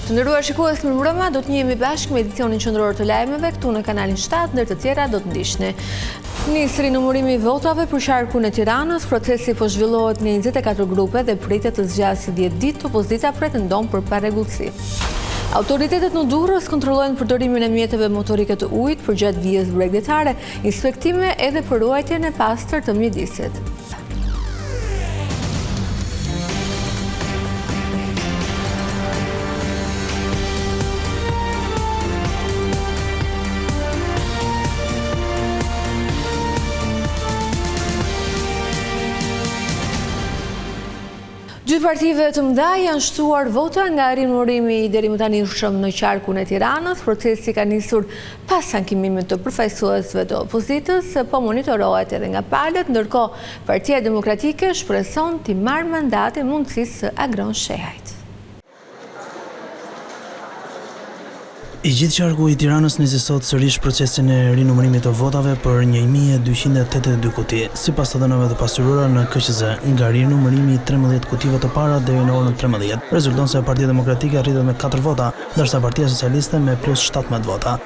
Të nderuar shikues, mirë mbrëma, do të njihemi bashkë me edicionin qendror të lajmeve këtu në kanalin 7, ndër të tjera do të ndiqni. Nis rinumërimi i votave për qarkun e Tiranës, procesi po zhvillohet në 24 grupe dhe pritet të zgjasë 10 ditë, opozita pretendon për parregullsi. Autoritetet në Durrës kontrollojnë përdorimin e mjeteve motorike të ujit përgjatë vijës bregdetare, inspektime edhe për ruajtjen e pastër të mjedisit. Dy partive të mëdha janë shtuar vota nga rinumërimi i deri më tanishëm në qarkun e Tiranës. Procesi ka nisur pas ankimimit të përfaqësuesve të opozitës, po monitorohet edhe nga palët, ndërkohë Partia Demokratike shpreson të marrë mandate mundësisë Agron Shehajt. I gjithë qarku i Tiranës nisi sot sërish procesin e rinumërimit të votave për 1282 kuti. Sipas të dhënave të pasuruara në KQZ, nga rinumërimi i 13 kutive të para deri në orën 13, rezulton se Partia Demokratike arritet me 4 vota, ndërsa Partia Socialiste me plus 17 vota.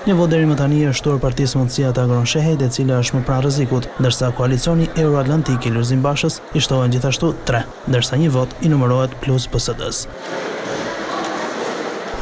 Një vot deri më tani është shtuar Partisë Mundësia të Agron Shehajt, e cila është më pranë rrezikut, ndërsa koalicioni Euroatlantik i Lulzim Bashës i shtohen gjithashtu 3, ndërsa një vot i numërohet plus PSD-s.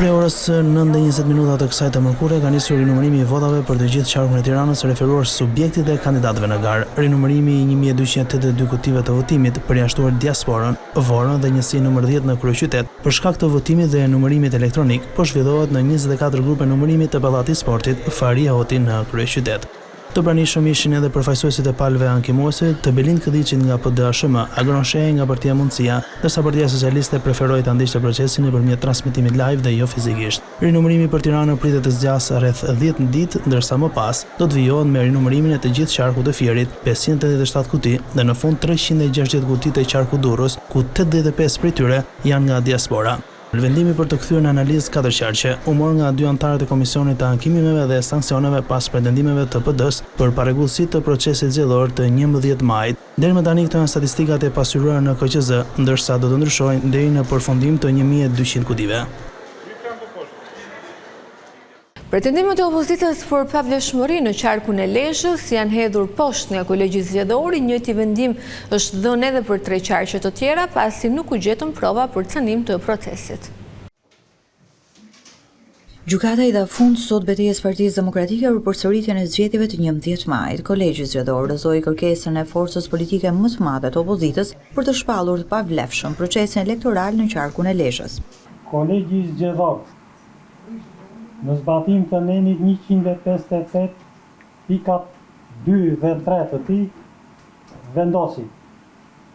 Prej orës 9:20 të kësaj të mërkure ka nisur rinumërimi i votave për të gjithë qarkun e Tiranës, referuar subjektit dhe kandidatëve në garë. Rinumërimi i 1282 kutive të votimit përjashtuar diasporën, Vorën dhe njësi nëmër 10 në kryeqytet, për shkak të votimit dhe numërimit elektronik, po zhvillohet në 24 grupe numërimit të Pallati i Sportit, Faria Hoti në kryeqytet. Të pranishëm ishin edhe përfaqësuesit e palëve ankimuese, të Belind Këdiqit nga PDHM, Agron Shehaj nga Partia Mundësia, ndërsa Partia Socialiste preferoi ta ndiqte procesin nëpërmjet transmetimit live dhe jo fizikisht. Rinumërimi për Tiranë pritet të zgjasë rreth 10 ditë, ndërsa më pas do të vijohen me rinumërimin e të gjithë qarkut të Fierit, 587 kuti, dhe në fund 360 kuti të qarku Durrës, ku 85 prej tyre janë nga diaspora. Vendimi për të kthyer në analizë 4 qarqe u mor nga 2 anëtarët e Komisionit të Ankimimeve dhe Sanksioneve pas pretendimeve të PD-s për parregullsi të procesit zgjedhor të 11 majit. Deri më tani këto janë statistikat e pasuruara në KQZ, ndërsa do të ndryshojnë deri në përfundim të 1200 kutive. Pretendimet e opozitës për pavlefshmëri në qarkun e Lezhës janë hedhur poshtë nga kolegji zgjedhor. Njëjti vendim është dhënë edhe për 3 qarqe të tjera, pasi nuk u gjetën prova për cënim të procesit. Gjykata i dha fund sot betejës Partisë Demokratike për përsëritjen e zgjedhjeve të 11 majit. Kolegji zgjedhor dorëzoi kërkesën e forcës politike më të madhe të opozitës për të shpallur të pavlefshëm procesin elektoral në qarkun e Lezhës. Kolegji zgjedhor në zbatim të nenit 158 pikat 2 dhe 3 të tij vendosi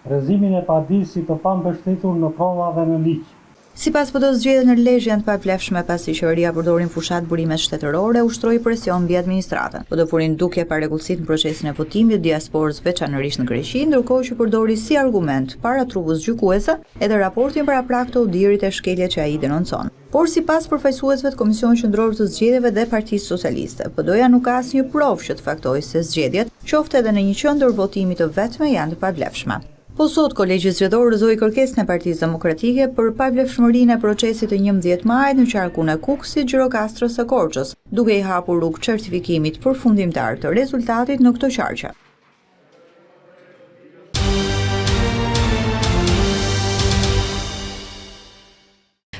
rrezimin e paditësit të pambështetur në prova dhe në ligj. Sipas PD-s, zgjedhjet në Lezhë janë të pavlefshme pasi qeveria përdorin fushat burime shtetërore, ushtroi presion mbi administratën. PD furin dukje parregullësi në procesin e votimit diasporës, veçanërisht në Greqi, ndërkohë që përdori si argument para trupës gjykuese edhe raportin paraprak të Odirit e shkelje që ai denoncon. Por sipas përfaqësuesve të Komisionit Qendror të Zgjedhjeve dhe Partisë Socialiste, PD-ja nuk ka asnjë provë që të faktojë se zgjedhjet, qoftë edhe në një qendër votimi të vetme, janë të pavlefshme. Po sot kolegji zgjedhor dorëzoi kërkesën e Partisë Demokratike për pavlefshmërinë e procesit të 11 majit në qarkun e Kukësit, Gjirokastrës së Korçës, duke i hapur rrugë certifikimit përfundimtar të rezultatit në këto qarqe.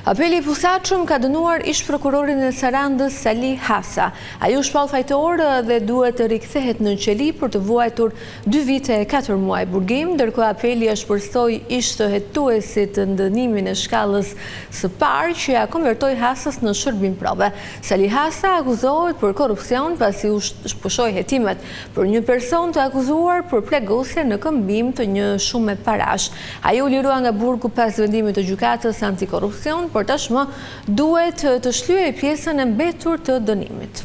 Apeli i posaçëm ka dënuar ish prokurorin e Sarandës Sali Hasa. Ai u shpall fajtor dhe duhet të rikthehet në qeli për të vuajtur 2 vite e 4 muaj burgim, ndërkohë apeli e shpërsoi ish të hetuesit ndënimin e shkallës së parë që ja konvertoi Hasas në shërbim prove. Sali Hasa akuzohet për korrupsion pasi u shpushoi hetimet për një person të akuzuar për plagosje në këmbim të një shumë parash. Ai u lirua nga burgu pas vendimit të gjykatës antikorrupsion, por tashmë duhet të shlyejë pjesën e mbetur të dënimit.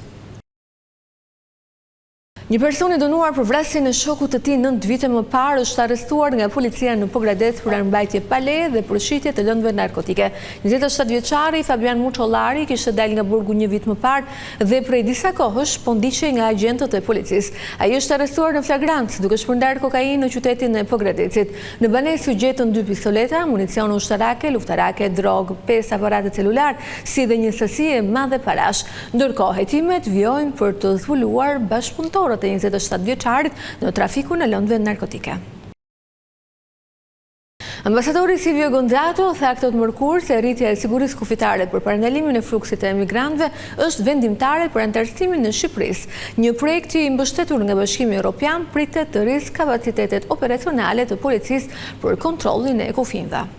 Një person I dënuar për vrasjen e shokut të tij 9 vite më parë është arrestuar nga policia në Pogradec për armbajtje pa leje dhe për shitje të lëndëve narkotike. 27 vjeçari Fabian Muçollari kishte dalë nga burgu një vit më parë dhe prej disa kohësh po ndiqej nga agjentët e policisë. Ai është arrestuar në flagrant duke shpërndar kokainë në qytetin e Pogradecit. Në banesë u gjetën 2 pistoleta, municion ushtarake, luftarake, drogë, 5 aparate celular, si dhe një sasi e madhe parash. Ndërkohë hetimet vijojnë për të zbuluar bashkëpunëtorët e 27 vjeçarit në trafikun e lëndëve narkotike. Ambasadori Silvio Gonzato tha këtë mërkur se rritja e sigurisë kufitare për parandalimin e fluksit të emigrantëve është vendimtare për antarësimin në Shqipërisë. Një projekt I mbështetur nga Bashkimi Evropian pritet të rrisë kapacitetet operacionale të policisë për kontrollin e kufinëve.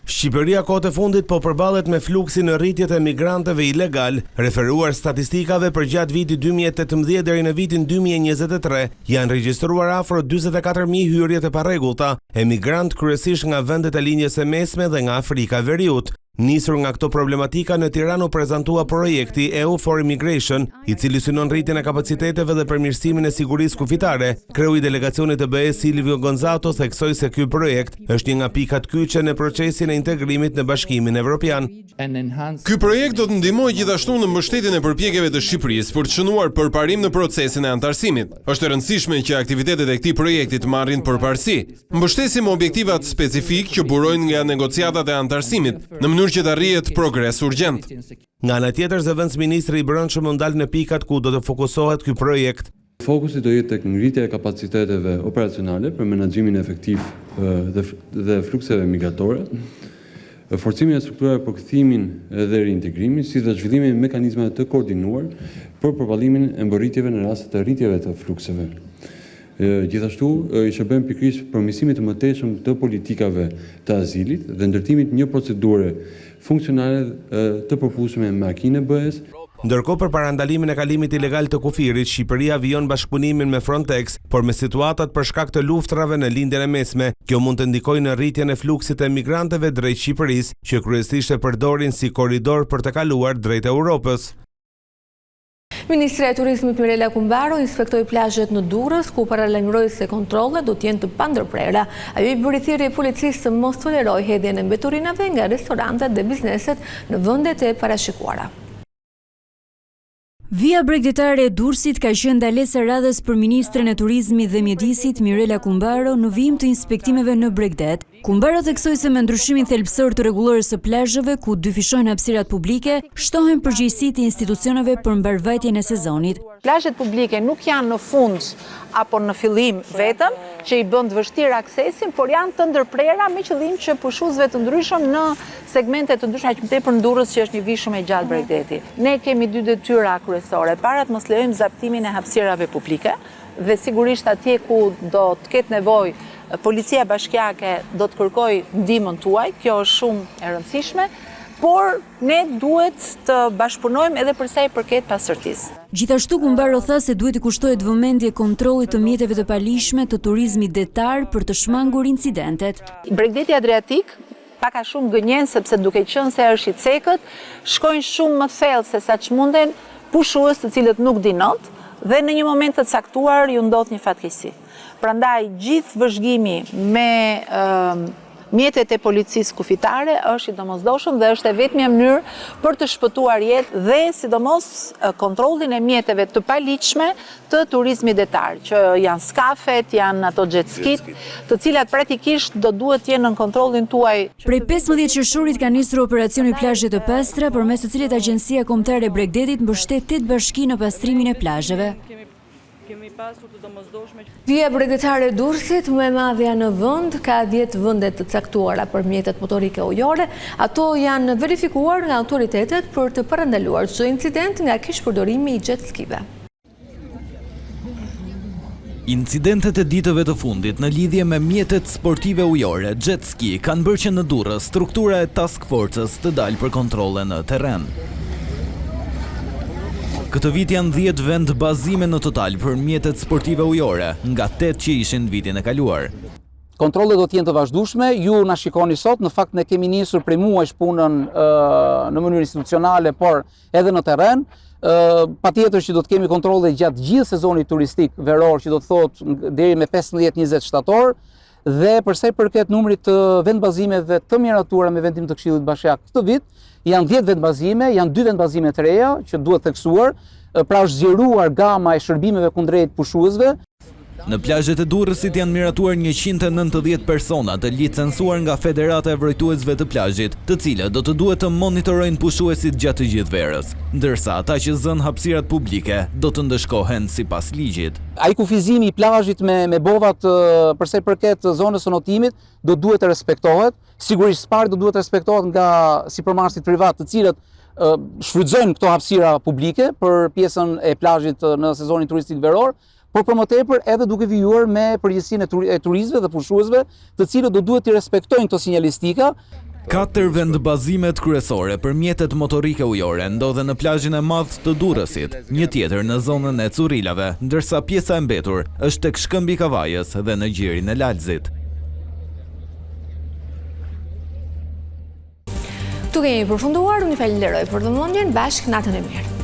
Shqipëria kohët e fundit po përballet me fluksin në rritjet e migrantëve ilegal, referuar statistikave për gjatë vitit 2018 deri në vitin 2023, janë regjistruar afro 44.000 hyrje të parregullta, emigrant kryesisht nga vendet e linjës së mesme dhe nga Afrika e Veriut. Nisur nga këto problematika, në Tiranë u prezantua projekti EU for Immigration, I cili synon rritjen e kapaciteteve dhe përmirësimin e sigurisë kufitare. Kreu I delegacionit të BE Silvio Gonzato theksoi se ky projekt është një nga pikat kyçe në procesin e integrimit në Bashkimin Evropian. Ky projekt do të ndihmojë gjithashtu në mbështetjen e përpjekjeve të Shqipërisë për të shënuar përparim në procesin e antarësimit. Është e rëndësishme që aktivitetet e këtij projekti të marrin përparësi. Mbështesim objektivat specifik që burojnë nga negociatat e antarësimit, në mënyrë që të arrihet progres urgjent. Nga ana tjetër, zëvendësministri I brendshëm u ndal në pikat ku do të fokusohet ky projekt. Fokusi do jetë tek ngritja e kapaciteteve operacionale për menaxhimin efektiv dhe flukseve migratore, forcimin e strukturave për kthimin dhe reintegrimin, si dhe zhvillimin e mekanizmave të koordinuar për përballimin e mbërritjeve në raste të rritjeve të flukseve. Gjithashtu, I shërben pikërisht përmirësimit të mëtejshëm të politikave të azilit dhe ndërtimit një procedure funksionale të përputhshme me akinë e BE-s. Ndërkohë për parandalimin e kalimit ilegal të kufirit, Shqipëria vijon bashkëpunimin me Frontex, por me situatat për shkak të luftrave në lindjen e mesme, kjo mund të ndikojë në rritjen e fluksit të emigrantëve drejt Shqipërisë, që kryesisht e përdorin si korridor për të kaluar drejt Europës. Ministra e Turizmit Mirela Kumbaro inspektoi plazhet në Durrës, ku paralajmëroi se kontrollet do të jenë të pandërprera. Ajo I bëri thirrje policisë të mos tolerojë hedhjen e mbeturinave nga restorantet dhe bizneset në vendet e parashikuara. Via bregdetare e Durrësit ka qenë ndalesa radhës për ministren e Turizmit dhe Mjedisit Mirela Kumbaro në vijim të inspektimeve në Bregdet. Kumbaro theksoi se me ndryshimin thelbësor të rregullorës së plazheve, ku dyfishojnë hapësirat publike, shtohen përgjegjësitë e institucioneve për mbarvajtjen e sezonit. Plazhet publike nuk janë në fund apo në fillim vetëm, që I bën të vështirë aksesin, por janë të ndërprera me qëllim që pushuesve të ndryshëm në segmente të ndryshme, aq më tepër në Durrës që është një vijë shumë e gjatë Bregdeti. Ne kemi 2 detyra kryesore. Para të mos lejojmë zaptimin e hapësirave publike dhe sigurisht atje ku do të ketë nevojë policia bashkiake do të kërkojë ndihmën tuaj. Kjo është shumë e rëndësishme. Por ne duhet të bashkëpunojmë edhe për sa I përket pasërtisë. Gjithashtu Kumbaro tha se duhet I kushtohet vëmendje kontrollit të mjeteve të palishme të turizmit detar për të shmangur incidentet. Bregdeti Adriatik pak a shumë gënjen sepse duke qenë se është I cekët, shkojnë shumë më thellë se sa ç'munden pushues të cilët nuk dinot dhe në një moment të caktuar ju ndodh një fatkeqësi. Prandaj gjithë vëzhgimi me mjetet e policisë kufitare është I domosdoshëm dhe është e vetmja mënyrë për të shpëtuar jetë dhe sidomos kontrollin e mjeteve të paligjshme të turizmit detar, që janë skafet, janë ato jet skit, të cilat praktikisht do duhet të jenë në kontrollin tuaj. Prej 15 qershorit ka nisur operacioni plazhe të pastra, përmes të cilit Agjencia Kombëtare e Bregdetit mbështet 8 bashki në pastrimin e plazheve. Via bregdetare e Durrësit më e madhja në vend ka 10 vende të caktuara për mjetet motorike ujore. Ato janë verifikuar nga autoritetet për të parandaluar çdo incident nga kishpërdorimi I jet skive. Incidentet e ditëve të fundit në lidhje me mjetet sportive ujore, jet ski, kanë bërë që në Durrës struktura e task forces të dalë për kontrolle në terren. Këtë vit janë 10 vend bazime në total për mjetet sportive ujore, nga 8 që ishin vitin e kaluar. Kontrollet do të jenë të vazhdueshme, ju na shikoni sot, në fakt ne kemi nisur prej muajsh punën në mënyrë institucionale, por edhe në terren. Patjetër që do të kemi kontrolle gjatë gjithë sezonit turistik veror, që do të thotë deri me 15-20 shtator, dhe përsa i përket numrit të vendbazimeve të miratuara me vendim të Këshillit Bashkiak këtë vit, janë 10 vendbazime, janë 2 vendbazime të reja që duhet theksuar, pra është zgjeruar gama e shërbimeve kundrejt pushuesve. Në plazhet e Durrësit janë miratuar 190 persona të licencuar nga Federata e Vrojtuesve të Plazhit, të cilët do të duhet të monitorojnë pushuesit gjatë të gjithë verës, ndërsa ata që zënë hapësirat publike do të ndëshkohen sipas ligjit. Ai kufizimi i plazhit me bovat përsa i përket zonës së notimit do duhet të respektohet. Sigurisht parë do duhet të respektohet nga sipërmarrësit privat, të cilët shfrytëzojnë këto hapësira publike për pjesën e plazhit në sezonin turistik veror, por për më tepër edhe duke vijuar me përgjegjësinë e turistëve dhe pushuesve, të cilët do duhet të respektojnë këto sinjalistika. 4 vendbazimet kryesore për mjetet motorike ujore ndodhen në plazhin e madh të Durrësit, një tjetër në zonën e Currilave, ndërsa pjesa e mbetur është tek Shkëmbi i Kavajës dhe në gjirin e Lalzit. Tu kemi përfunduar, unë falenderoj për vëmendjen, bashkë natën e mirë.